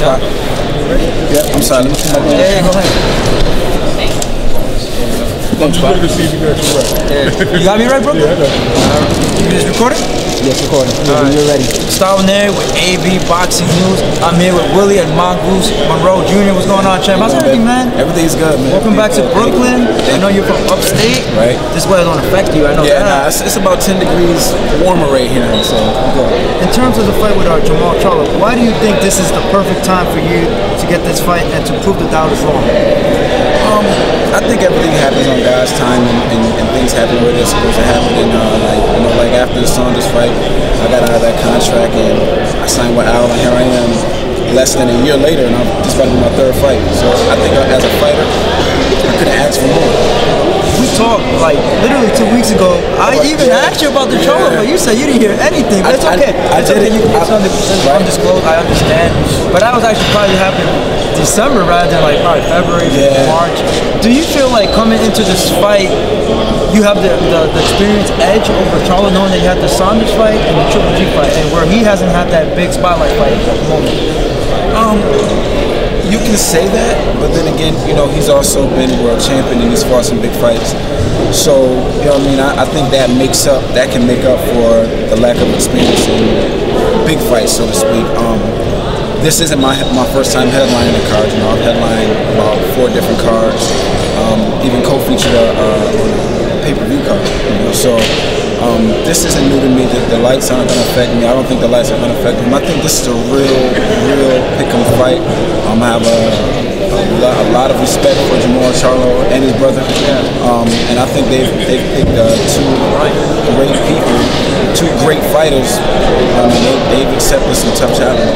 spot. Yeah, I'm sorry. Let me see my Yeah, go ahead. Thanks, spot. Yeah. You got me right, bro? Yeah, I got you. You just recording? Yes, recording. Yeah, right. You're ready. Starting there with AB Boxing News. I'm here with Willie Monroe Jr. What's going on, champ? How's everything, man? Everything's good, man. Welcome back to Brooklyn. I know you're from upstate. Right. This weather don't affect you. I know that. Yeah, it's about 10 degrees warmer right here. So in terms of the fight with Jermall Charlo, why do you think this is the perfect time for you to get this fight and to prove the doubters wrong? I think everything happens on God's time, and things happen where they're supposed to happen. And like after the Saunders fight, I got out of that contract and I signed with Al, and here I am, less than a year later, and I'm just about to be my third fight. So I think as a fighter, I couldn't ask for more. We talked like literally 2 weeks ago. I even asked you about the Charlo, but you said you didn't hear anything. But it's okay. It's okay. It's undisclosed. I understand. But I was actually probably happening December rather than like probably February, March. Do you feel like coming into this fight, you have the experience edge over Charlo, knowing that you had the Saunders fight and the Triple G fight, and where he hasn't had that big spotlight fight at the moment? You can say that, but then again, he's also been world champion and he's fought some big fights. So, what I mean? I think that can make up for the lack of experience in big fights, so to speak. This isn't my first time headlining a card. I've headlined about 4 different cards, even co-featured on a pay-per-view card. So this isn't new to me. The lights aren't going to affect me. I don't think the lights are going to affect me. I think this is a real pick-em fight. I have a lot of respect for Jermall Charlo and his brother, and I think they've picked 2 great people, 2 great fighters. They've accepted some tough challenges.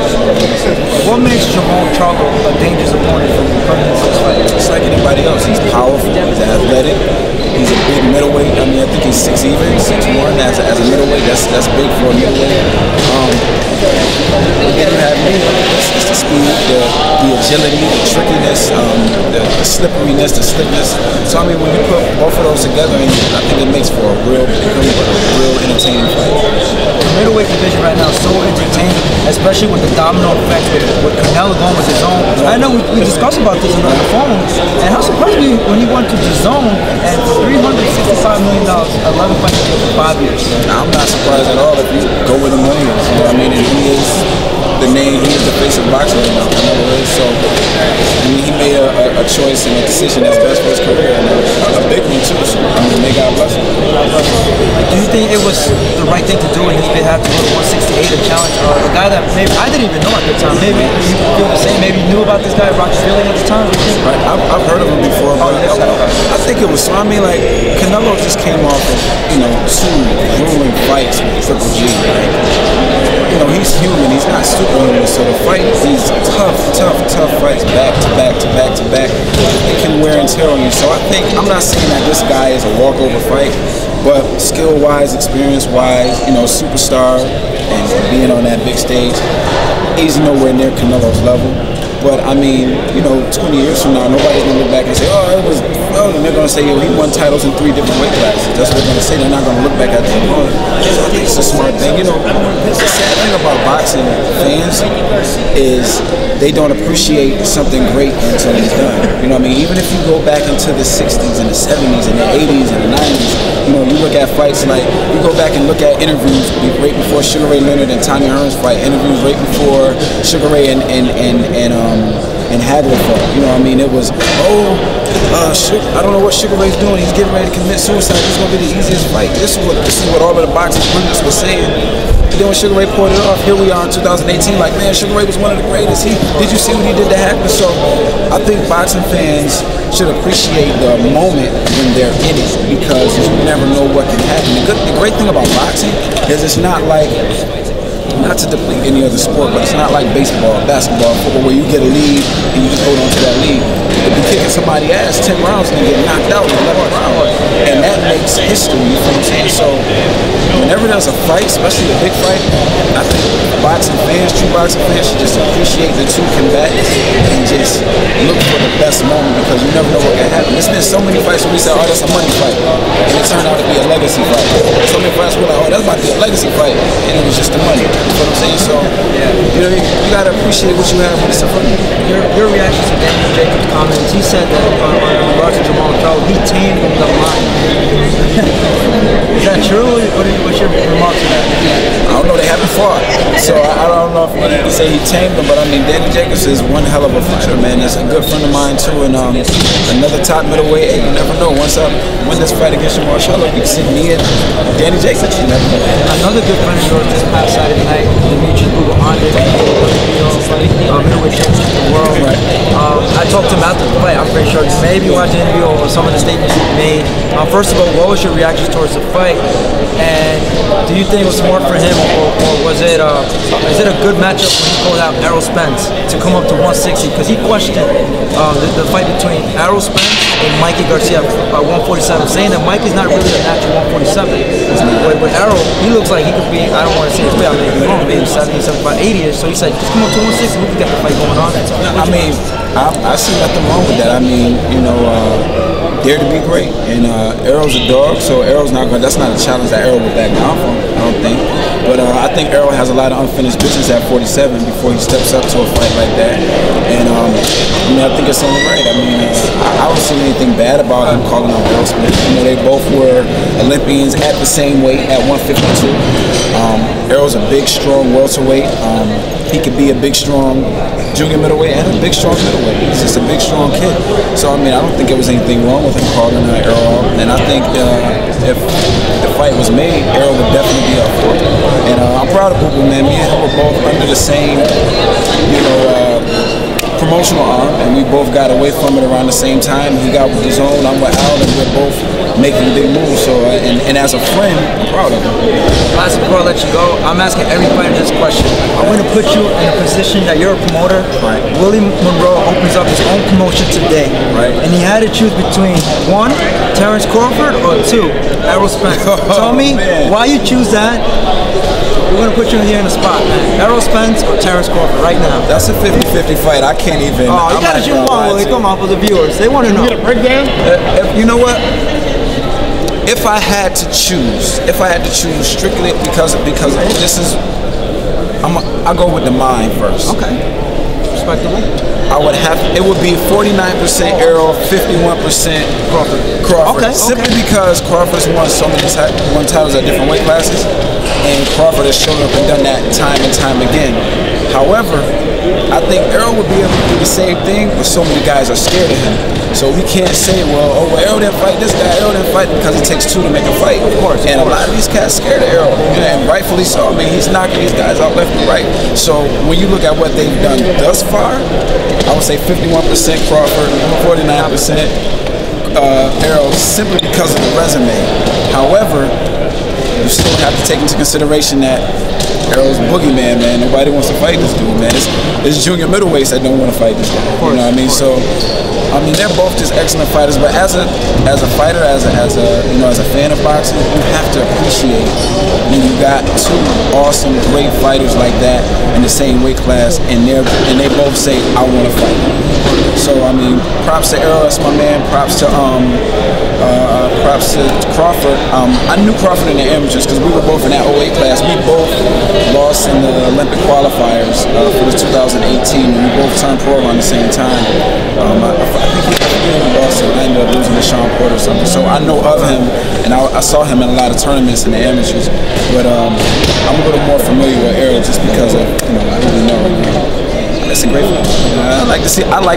What makes Jermall Charlo a dangerous opponent for you coming into this fight? Just like anybody else, he's powerful, he's athletic, he's a big middleweight. I mean, I think he's 6'1". As a middleweight, that's big for a middleweight. Again, you have me. It's the speed, the agility, the trickiness, the slipperiness, the slickness. So I mean, when you put both of those together, I think it makes for a real entertaining fight. The middleweight division right now is so entertaining, especially with the domino effect with Canelo going with his own. I know we discussed about this on the phone, and how surprised me when he went to DAZN and $365 million, 11 fights for 5 years. I'm not surprised at all if you go where the money is. I mean, and he is the name, he is the face of boxing right now. Canelo is. So I mean, he made a choice and a decision that's best for his career, and a big one too. So I mean, may God bless him. Do you think it was the right thing to do in his behalf to go to 168 and challenge a guy that maybe I didn't even know at the time? Maybe you feel the same. Maybe you knew about this guy, Rocky Fielding, at the time. Right. I've heard of him before, but I think it was. So I mean, like Canelo just came off of 2 grueling fights with Triple G. Right? He's human. He's not superhuman. So the fight, these tough fights, back to back, it can wear and tear on you. So I think I'm not saying that this guy is a walkover fight, but skill-wise, experience-wise, superstar, and being on that big stage, he's nowhere near Canelo's level. But I mean, 20 years from now, nobody's gonna look back and say, and they're gonna say, he won titles in 3 different weight classes. That's what they're gonna say. They're not gonna look back at the opponent. So I think it's a smart thing. The sad thing about boxing fans is they don't appreciate something great until it's done. I mean, even if you go back into the 60s and the 70s and the 80s and the 90s, you look at fights like, you go back and look at interviews right before Sugar Ray Leonard and Tommy Hearns fight, interviews right before Sugar Ray and Hagler fought. I mean, it was, I don't know what Sugar Ray's doing. He's getting ready to commit suicide. This is gonna be the easiest fight. This is what all of the boxing pundits were saying. And then when Sugar Ray pulled it off, here we are in 2018. Like, man, Sugar Ray was one of the greatest. Did you see what he did to Hagler? So I think boxing fans should appreciate the moment when they're in it, because you never know what can happen. The great thing about boxing is it's not like, not to deplete any other sport, but it's not like baseball, basketball, football, where you get a lead and you just hold on to that lead. You could be kicking somebody's ass 10 rounds and get knocked out in the 11th round. And that makes makes history, you know what I'm saying? So whenever there's a fight, especially a big fight, I think boxing fans, true boxing fans, should just appreciate the two combatants and just look for the best moment, because you never know what can happen. There's been so many fights where we say, oh, that's a money fight, and it turned out to be a legacy fight. So many fights we're like, oh, that's about to be a legacy fight, and it was just the money. You know what I'm saying? So, you know, you gotta appreciate what you have when it's in front of you. Your reaction to Daniel Jacobs' comments, he said that on regards to Jermall Charlo, he tamed the mind. Is that true? What's your remarks to that? I don't know, they haven't fought, so I don't know if we can say he tamed them, but I mean, Danny Jacobs is one hell of a fighter, man. That's a good friend of mine too, and another top middleweight. Hey, you never know. Once I win this fight against Jermall Charlo, you can see me and Danny Jacobs. You never know. Another good friend of yours this past Saturday night, Demetrius Andrade, middleweight champion of the world. Right. I talked to him after the fight. I'm pretty sure you maybe watched the interview or some of the statements he made. First of all, what was your reaction towards the fight? And do you think it was smart for him, or was it is it a good matchup when he called out Errol Spence to come up to 160? Because he questioned the fight between Errol Spence and Mikey Garcia at 147, saying that Mikey's not really a natural 147. With Errol, he looks like he could be, I don't want to say his weight, I may be wrong, maybe 70, 75, 80-ish. So he said, just come up to 160, we can get the fight going on. I mean, I see nothing wrong with that. I mean, you know, dare to be great, and Errol's a dog, so Errol's not going. That's not a challenge that Errol will back down from, I don't think. But I think Errol has a lot of unfinished business at 47 before he steps up to a fight like that. And I mean, I think it's only right. I mean, I don't see anything bad about him calling out Errol Spence. You know, they both were Olympians at the same weight at 152. Errol's a big, strong welterweight. He could be a big, strong junior middleweight and a big, strong middleweight. He's just a big, strong kid. So, I mean, I don't think there was anything wrong with him calling out Errol. And I think if the fight was made, Errol would definitely be up for it. And I'm proud of Boo Boo, man. Me and him were both under the same, you know, promotional arm, and we both got away from it around the same time. He got with DAZN, I'm with Al, and we're both making big moves. So, and as a friend, I'm proud of him. Last, before I let you go, I'm asking everybody this question. I'm going to put you in a position that you're a promoter. Right. Willie Monroe opens up his own promotion today. Right. And he had to choose between 1, Terrence Crawford, or 2, Errol Spence. Tell me why you choose that. We're going to put you here in the spot, man. Errol Spence or Terrence Crawford right now? That's a 50-50 fight. I can't even. Oh, you got to choose one, Willie. Come on, for the viewers. They want to know. You get a breakdown? You know what? If I had to choose strictly because this is, I'll go with the mind first. Okay. Respectable. I would have, it would be 49% Errol, 51% Crawford. Okay. Simply because Crawford's won so many titles at different weight classes, and Crawford has shown up and done that time and time again. However, I think Errol would be able to do the same thing, but so many guys are scared of him. So we can't say, well, Errol didn't fight this guy, Errol didn't fight, because it takes 2 to make a fight. Of course. And a lot of these cats scared of Errol, and rightfully so. I mean, he's knocking these guys out left and right. So when you look at what they've done thus far, I would say 51% Crawford, 49% Errol, simply because of the resume. However, you still have to take into consideration that Errol's boogeyman, man. Nobody wants to fight this dude, man. It's junior middleweights that don't want to fight this guy. You know what I mean? So, I mean, they're both just excellent fighters. But as a fighter, as a fan of boxing, you have to appreciate when you got 2 awesome, great fighters like that in the same weight class, and they both say, I want to fight. So, I mean, props to Errol, that's my man. Props to Crawford. I knew Crawford in the amateurs because we were both in that 08 class. We both lost in the Olympic qualifiers for the 2018, and we both turned pro around the same time. I think he lost, and I ended up losing to Sean Porter or something. So I know of him, and I saw him in a lot of tournaments in the amateurs. But I'm a little more familiar with Errol just because of, I really know. It's a great fight. I like to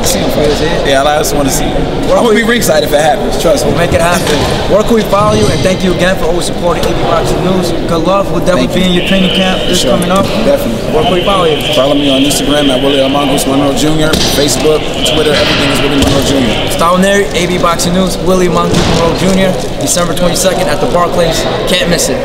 see him fight. Yeah, I just want to see him. I'm going to be ringside if it happens, trust me. We'll make it happen. Where can we follow you? And thank you again for always supporting AB Boxing News. Good luck. We'll definitely be in your training camp coming up. Definitely. Where can we follow you? Follow me on Instagram at Willie Monroe Jr. Facebook, Twitter, everything is Willie Monroe Jr. It's down there, AB Boxing News, Willie Monroe Jr. December 22nd at the Barclays. Can't miss it.